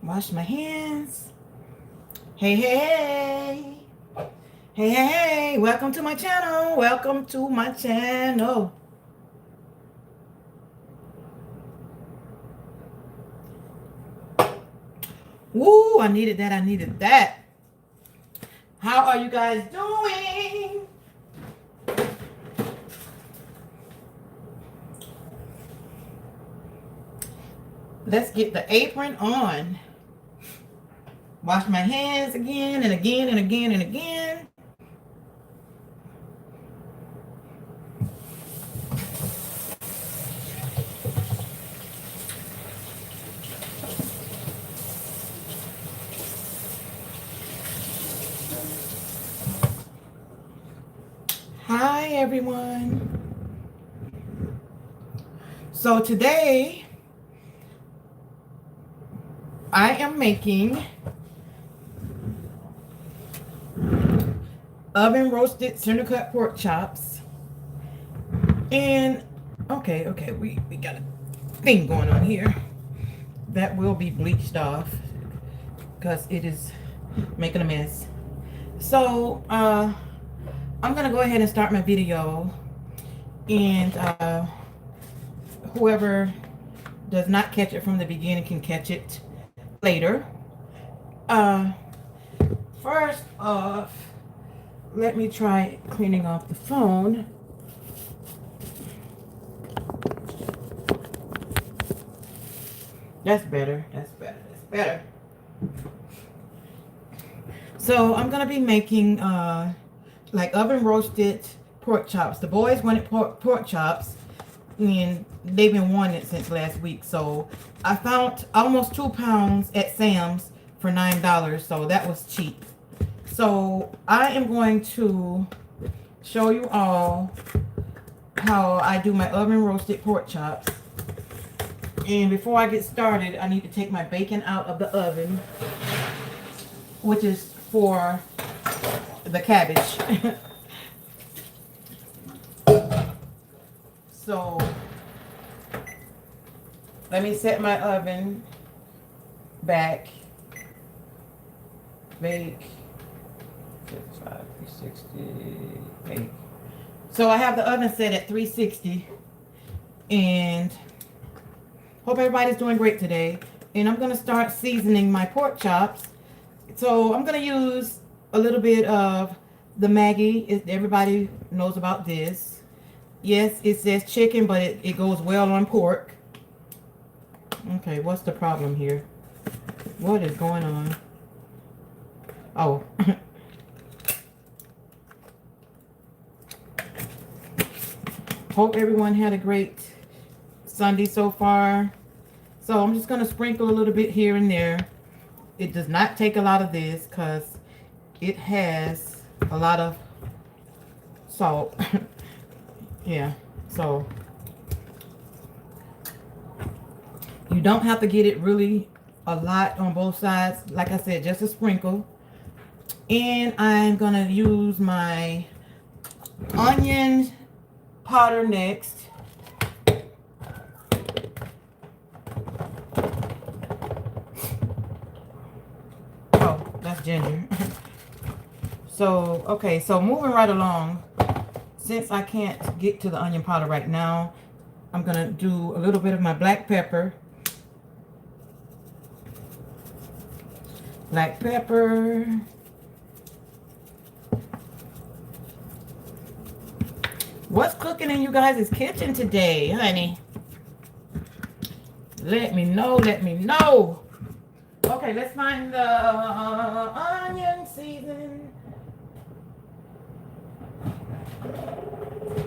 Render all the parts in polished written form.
Wash my hands. Hey, hey, hey. Hey, hey, hey. Welcome to my channel. Welcome to my channel. Woo, I needed that. I needed that. How are you guys doing? Let's get the apron on. Wash my hands again and again and again and again. Hi, everyone. So today, I am making oven roasted center cut pork chops. And okay, we got a thing going on here that will be bleached off because it is making a mess. So I'm gonna go ahead and start my video, and whoever does not catch it from the beginning can catch it later. First off, let me try cleaning off the phone. That's better. That's better. That's better. So I'm gonna be making like oven roasted pork chops. The boys wanted pork chops, and they've been wanting it since last week. So I found almost 2 pounds at Sam's for $9. So that was cheap. So I am going to show you all how I do my oven roasted pork chops. And before I get started, I need to take my bacon out of the oven, which is for the cabbage. So let me set my oven back. Bake 55, 360, bake. So I have the oven set at 360, and hope everybody's doing great today. And I'm gonna start seasoning my pork chops. So I'm gonna use a little bit of the Maggi. Everybody knows about this. Yes, it says chicken, but it goes well on pork. Okay, what's the problem here? What is going on? Oh. Hope everyone had a great Sunday so far. So I'm just going to sprinkle a little bit here and there. It does not take a lot of this because it has a lot of salt. Yeah, so you don't have to get it really a lot on both sides. Like I said, just a sprinkle. And I'm going to use my onion powder next. Oh, that's ginger. So, okay, so moving right along, since I can't get to the onion powder right now, I'm going to do a little bit of my black pepper. Black pepper. What's cooking in you guys' kitchen today, honey? Let me know, let me know. Okay, let's find the onion season.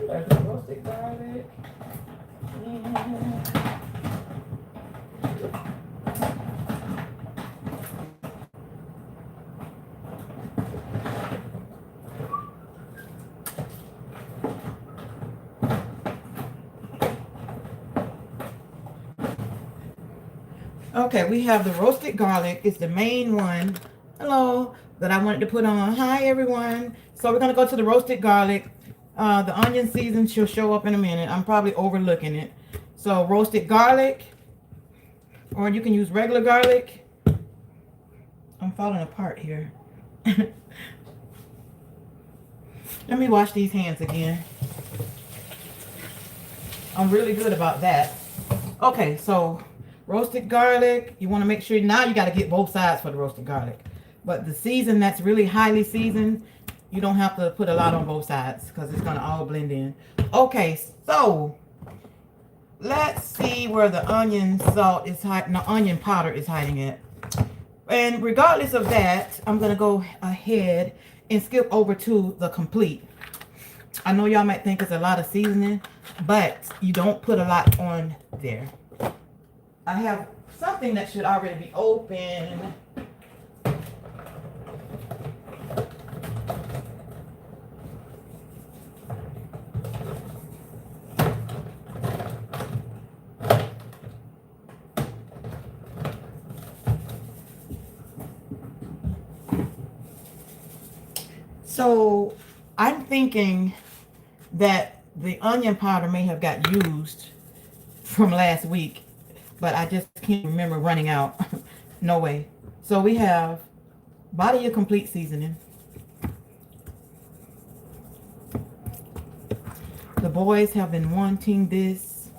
There's the roasted garlic. Okay, we have the roasted garlic. It's the main one. Hello, that I wanted to put on. Hi, everyone. So we're going to go to the roasted garlic. The onion season should show up in a minute. I'm probably overlooking it. So roasted garlic, or you can use regular garlic. I'm falling apart here. Let me wash these hands again. I'm really good about that. Okay, so roasted garlic. You want to make sure now you got to get both sides for the roasted garlic. But the season that's really highly seasoned, you don't have to put a lot on both sides because it's going to all blend in. Okay, so let's see where the onion salt is hiding, the onion powder is hiding at. And regardless of that, I'm going to go ahead and skip over to the complete. I know y'all might think it's a lot of seasoning, but you don't put a lot on there. I have something that should already be open. So I'm thinking that the onion powder may have got used from last week, but I just can't remember running out. No way. So we have Body of Complete seasoning. The boys have been wanting this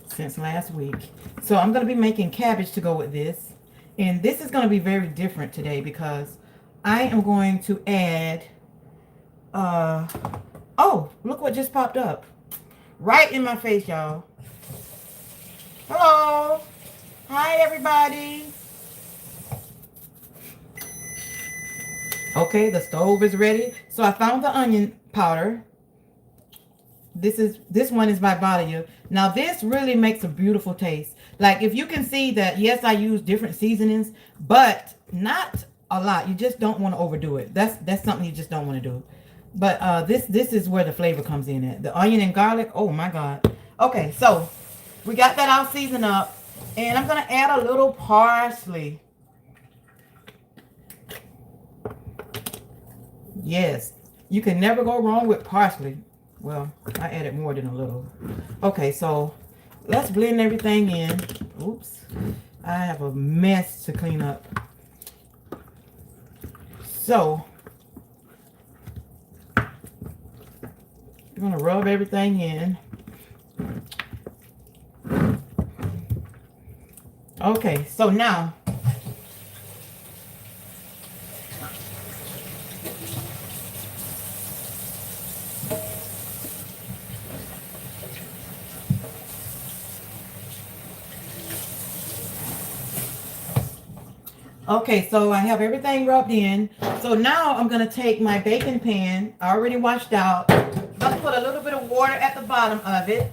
since last week. So I'm going to be making cabbage to go with this. And this is going to be very different today because I am going to add, oh, look what just popped up. Right in my face, y'all. Hello. Hi, everybody. Okay, the stove is ready. So I found the onion powder. This one is by Badia. Now this really makes a beautiful taste. Like if you can see that, yes, I use different seasonings, but not a lot. You just don't want to overdo it. That's something you just don't want to do. But this is where the flavor comes in at. The onion and garlic. Oh my God. Okay, so we got that all seasoned up, and I'm gonna add a little parsley. Yes, you can never go wrong with parsley. Well, I added more than a little. Okay, so let's blend everything in. Oops, I have a mess to clean up. So I'm gonna rub everything in. Okay, so now okay, so I have everything rubbed in. So now I'm going to take my baking pan, already washed out. I'm going to put a little bit of water at the bottom of it.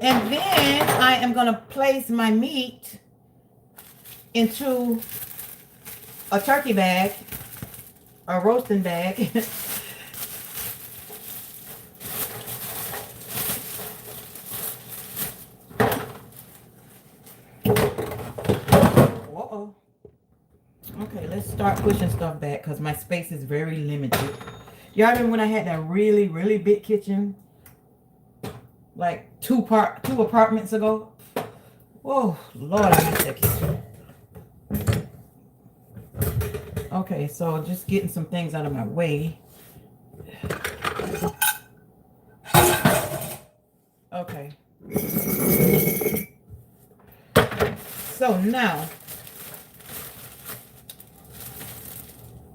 And then I am going to place my meat into a turkey bag, a roasting bag. Okay, let's start pushing stuff back because my space is very limited. Y'all remember when I had that really, really big kitchen? Like two apartments ago? Oh, Lord, I miss that kitchen. Okay, so just getting some things out of my way. Okay. So now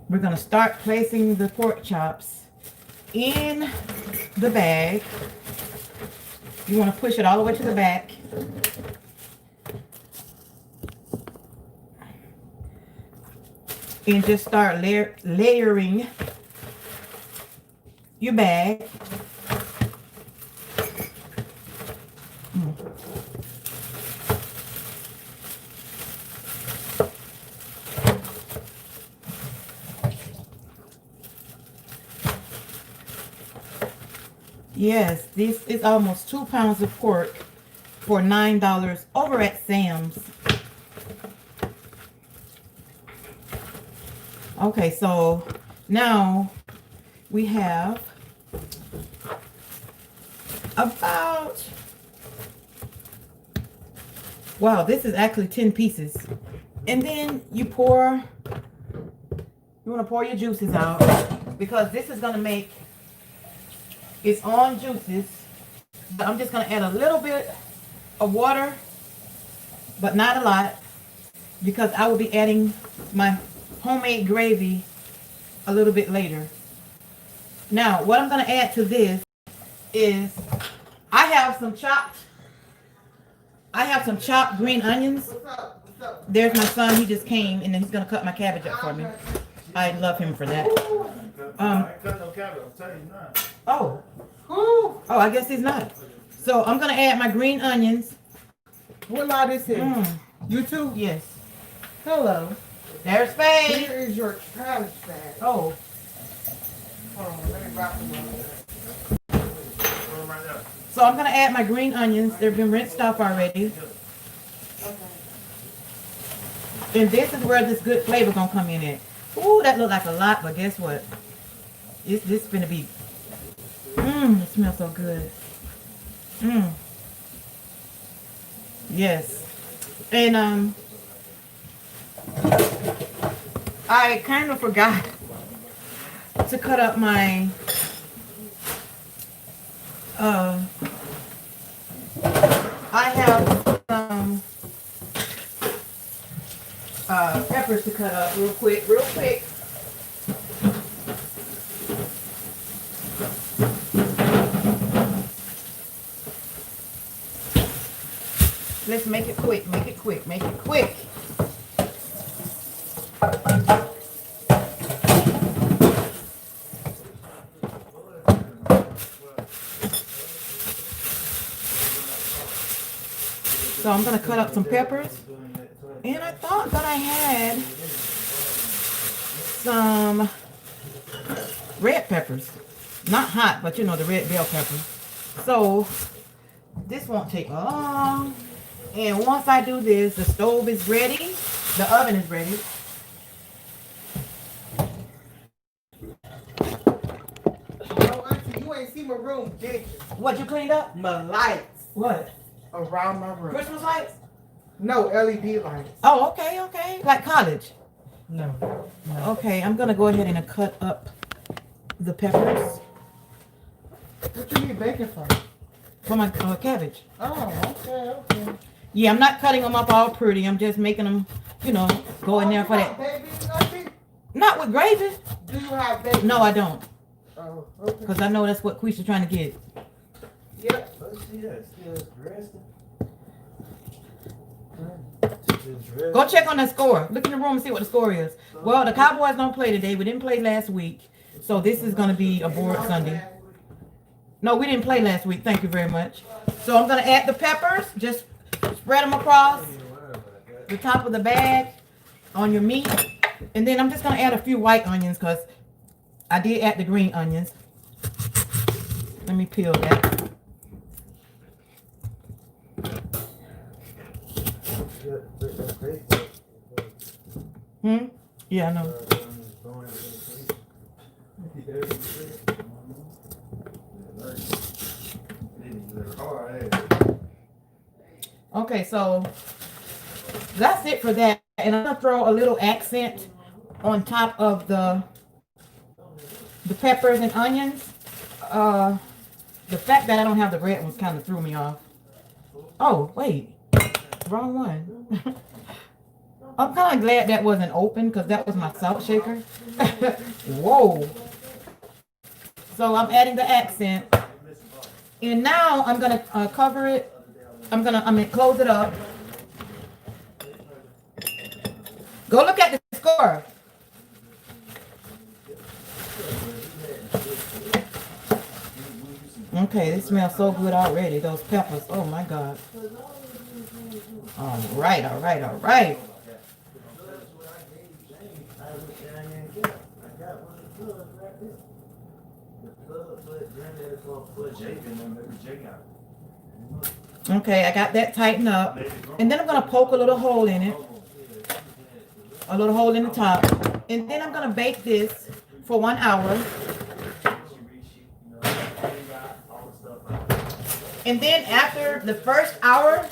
we're going to start placing the pork chops in the bag. You want to push it all the way to the back. And just start layering your bag. Yes, this is almost 2 pounds of pork for $9 over at Sam's. Okay, so now we have about, wow, this is actually 10 pieces. And then you want to pour your juices out because this is going to make its own juices. But I'm just going to add a little bit of water, but not a lot, because I will be adding my homemade gravy a little bit later. Now, what I'm going to add to this is I have some chopped green onions. There's my son. He just came, and then he's going to cut my cabbage up for me. I love him for that. Oh, I guess he's not. So I'm going to add my green onions. What lot is it? You too? Yes. Hello. There's Spade. Here is your cabbage bag. Oh. Hold on, let me wrap them up. So I'm going to add my green onions. They've been rinsed off already. And this is where this good flavor going to come in at. Ooh, that looked like a lot, but guess what? This is going to be... it smells so good. Yes. And, I kind of forgot to cut up my, I have some, peppers to cut up real quick. Let's make it quick. So I'm going to cut up some peppers. And I thought that I had some red peppers. Not hot, but you know, the red bell pepper. So this won't take long. And once I do this, the stove is ready. The oven is ready. Oh, Auntie, you ain't seen my room, did you? What, you cleaned up? My lights. What? Around my room. Christmas lights? No, LED lights. Oh, okay. Like college? No. Okay, I'm going to go ahead and cut up the peppers. What you need bacon for? For my cabbage. Oh, okay. Yeah, I'm not cutting them up all pretty. I'm just making them, you know, go in there for that. Baby, Auntie? Not with gravy. Do you have bacon? No, I don't. Oh, okay. Because I know that's what Quisha's trying to get. Yep. Go check on the score. Look in the room and see what the score is. Well, the Cowboys don't play today. We didn't play last week. So this is going to be a board Sunday. No, we didn't play last week. Thank you very much. So I'm going to add the peppers. Just spread them across the top of the bag on your meat. And then I'm just going to add a few white onions because I did add the green onions. Let me peel that. Yeah, I know. Okay, so that's it for that. And I'm gonna throw a little accent on top of the peppers and onions. The fact that I don't have the red ones kind of threw me off. Oh, wait. Wrong one. I'm kind of glad that wasn't open because that was my salt shaker. Whoa. So I'm adding the accent. And now I'm going to cover it. I'm going to close it up. Go look at the score. Okay, this smells so good already. Those peppers. Oh my God. All right. Okay, I got that tightened up. And then I'm going to poke a little hole in it. A little hole in the top. And then I'm going to bake this for 1 hour. And then after the first hour,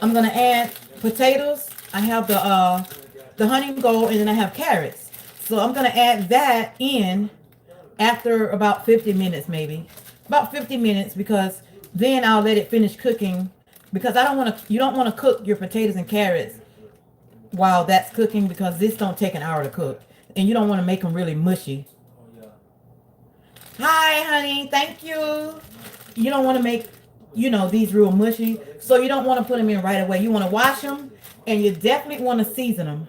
I'm going to add potatoes, I have the honey gold, and then I have carrots. So I'm gonna add that in after about 50 minutes, maybe about 50 minutes, because then I'll let it finish cooking, because I don't want to, you don't want to cook your potatoes and carrots while that's cooking, because this don't take an hour to cook, and you don't want to make them really mushy. Hi, honey. Thank you. You don't want to make, these real mushy. So you don't want to put them in right away. You want to wash them, and you definitely want to season them.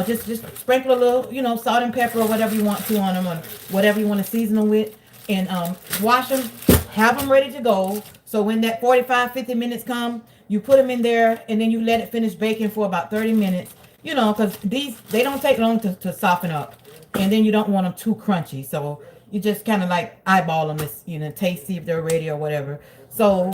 Just sprinkle a little, salt and pepper or whatever you want to on them, or whatever you want to season them with, and wash them, have them ready to go. So when that 45, 50 minutes come, you put them in there, and then you let it finish baking for about 30 minutes, because they don't take long to soften up, and then you don't want them too crunchy. So you just kind of like eyeball them, taste, see if they're ready or whatever. So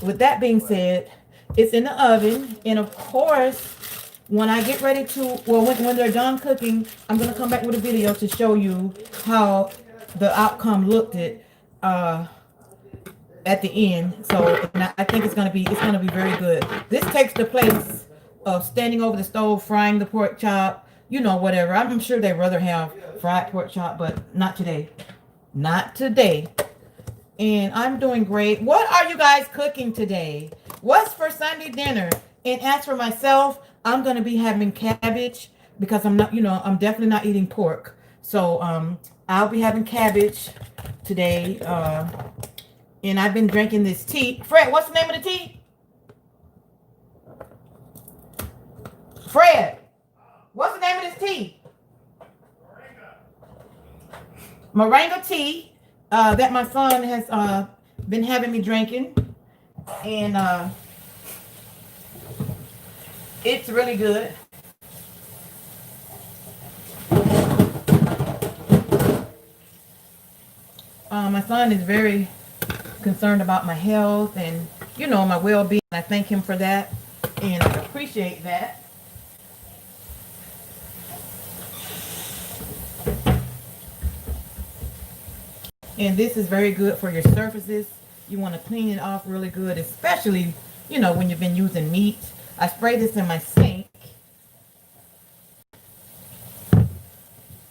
with that being said, it's in the oven, and of course, when I get ready to, well, when they're done cooking, I'm going to come back with a video to show you how the outcome looked at the end. So I think it's going to be very good. This takes the place of standing over the stove, frying the pork chop, whatever. I'm sure they'd rather have fried pork chop, but not today. Not today. And I'm doing great. What are you guys cooking today? What's for Sunday dinner? And as for myself, I'm going to be having cabbage, because I'm not, I'm definitely not eating pork. So I'll be having cabbage today. And I've been drinking this tea. Fred, what's the name of the tea? Fred, what's the name of this tea? Moringa tea that my son has been having me drinking. And it's really good. My son is very concerned about my health and, my well-being. I thank him for that, and I appreciate that. And this is very good for your surfaces. You want to clean it off really good, especially, when you've been using meat. I spray this in my sink.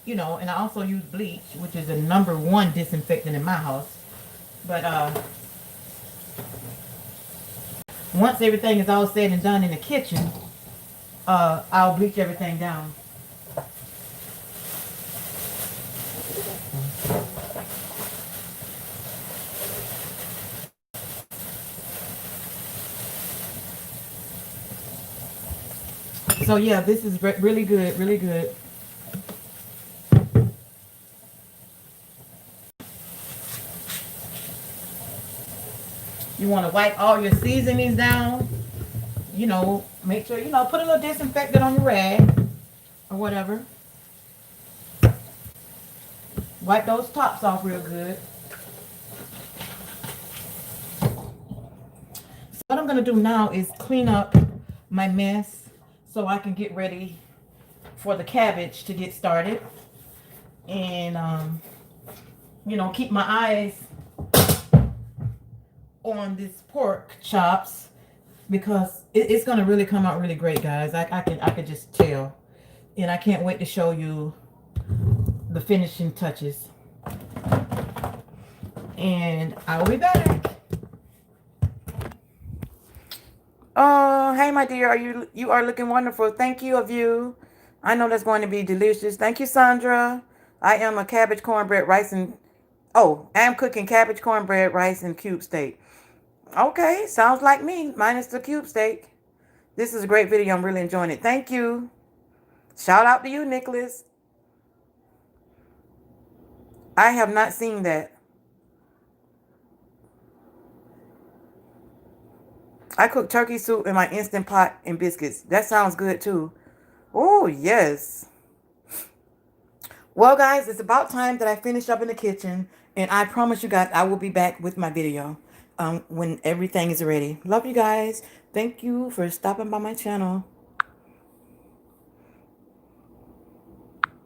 And I also use bleach, which is the #1 disinfectant in my house. But once everything is all said and done in the kitchen, I'll bleach everything down. So yeah, this is really good, really good. You want to wipe all your seasonings down. Make sure, put a little disinfectant on your rag or whatever. Wipe those tops off real good. So what I'm going to do now is clean up my mess so I can get ready for the cabbage to get started. And, keep my eyes on this pork chops, because it's going to really come out really great, guys. I can just tell. And I can't wait to show you the finishing touches. And I will be back. Oh, hey, my dear. You are looking wonderful. Thank you of you. I know that's going to be delicious. Thank you, Sandra. I am a cabbage, cornbread, rice, and... Oh, I'm cooking cabbage, cornbread, rice, and cube steak. Okay, sounds like me, minus the cube steak. This is a great video. I'm really enjoying it. Thank you. Shout out to you, Nicholas. I have not seen that. I cook turkey soup in my Instant Pot and biscuits. That sounds good too. Oh, yes. Well, guys, it's about time that I finish up in the kitchen. And I promise you guys, I will be back with my video when everything is ready. Love you guys. Thank you for stopping by my channel.